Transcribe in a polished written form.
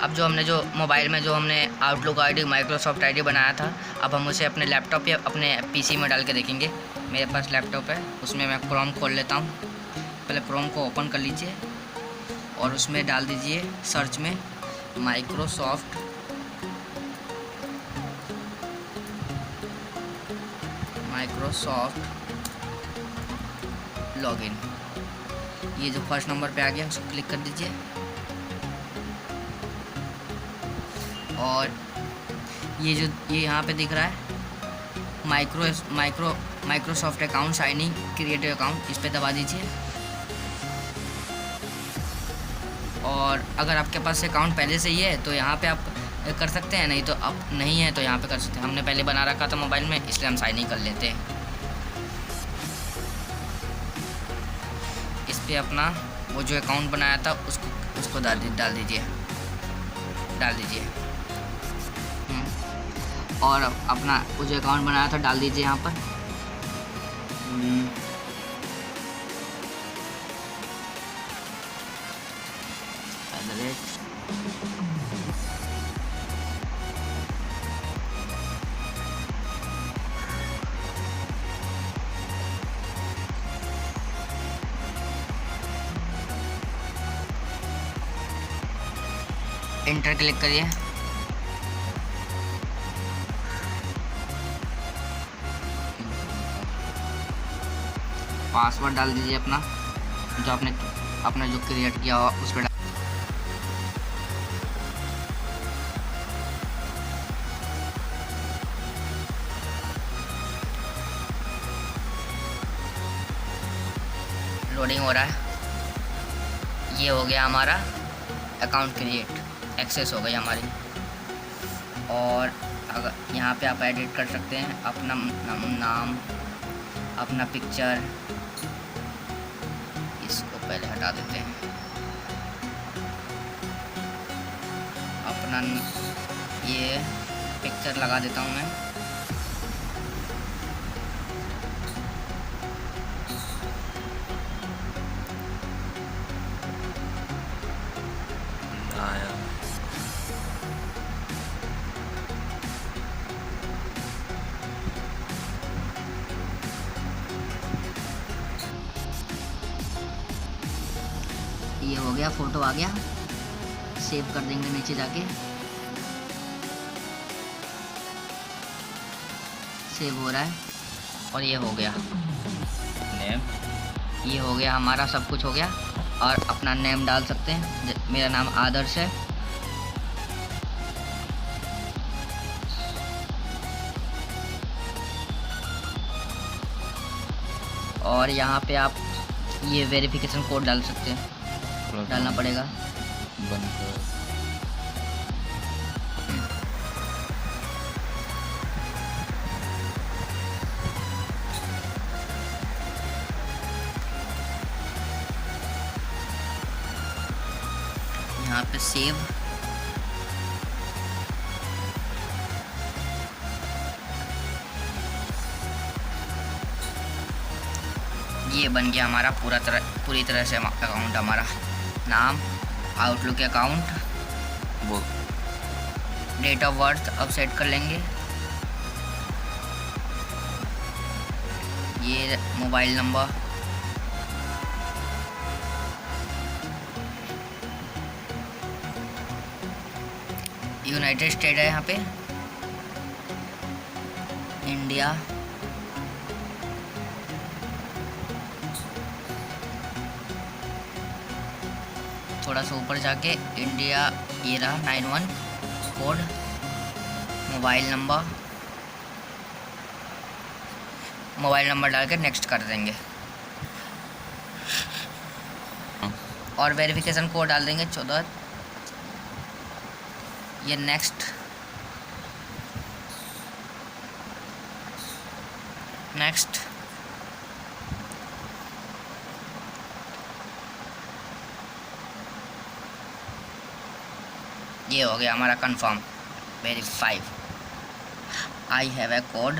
अब जो हमने जो मोबाइल में जो हमने आउटलुक आईडी माइक्रोसॉफ्ट आईडी बनाया था, अब हम उसे अपने लैपटॉप या अपने पीसी में डाल के देखेंगे। मेरे पास लैपटॉप है, उसमें मैं क्रोम खोल लेता हूँ। पहले क्रोम को ओपन कर लीजिए और उसमें डाल दीजिए सर्च में माइक्रोसॉफ्ट लॉगिन। ये जो फर्स्ट नंबर पे आ गया उसको क्लिक कर दीजिए और ये यहाँ पे दिख रहा है Microsoft account signing creative account, इस पर दबा दीजिए। और अगर आपके पास अकाउंट पहले से ही है तो यहाँ पे आप कर सकते हैं, नहीं तो आप नहीं है तो यहाँ पे कर सकते हैं। हमने पहले बना रखा था मोबाइल में, इसलिए हम साइन इन कर लेते हैं। इस पर अपना वो जो अकाउंट बनाया था उसको डाल दीजिए और अपना वो जो अकाउंट बनाया था डाल दीजिए यहाँ पर। इंटर क्लिक करिए। पासवर्ड डाल दीजिए अपना जो क्रिएट किया हुआ उस पर। लोडिंग हो रहा है। ये हो गया हमारा अकाउंट क्रिएट, एक्सेस हो गई हमारी। और अगर यहाँ पे आप एडिट कर सकते हैं अपना नाम, अपना पिक्चर। इसको पहले हटा देते हैं। अपना ये पिक्चर लगा देता हूँ मैं। ये हो गया, फ़ोटो आ गया। सेव कर देंगे नीचे जाके। सेव हो रहा है और ये हो गया नेम। ये हो गया हमारा, सब कुछ हो गया। और अपना नेम डाल सकते हैं। मेरा नाम आदर्श है। और यहाँ पे आप ये वेरिफिकेशन कोड डाल सकते हैं, डालना पड़ेगा। यहाँ पे सेव। ये बन गया हमारा पूरी तरह से अकाउंट। हमारा नाम, आउटलुक अकाउंट, वो डेट ऑफ बर्थ अब सेट कर लेंगे। ये मोबाइल नंबर, यूनाइटेड स्टेट है यहाँ पे, इंडिया, थोड़ा सा ऊपर जाके इंडिया, ये रहा 91 कोड। मोबाइल नंबर डाल के नेक्स्ट कर देंगे और वेरिफिकेशन कोड डाल देंगे 14। ये नेक्स्ट ये हो गया हमारा confirm. Verify. I have a code.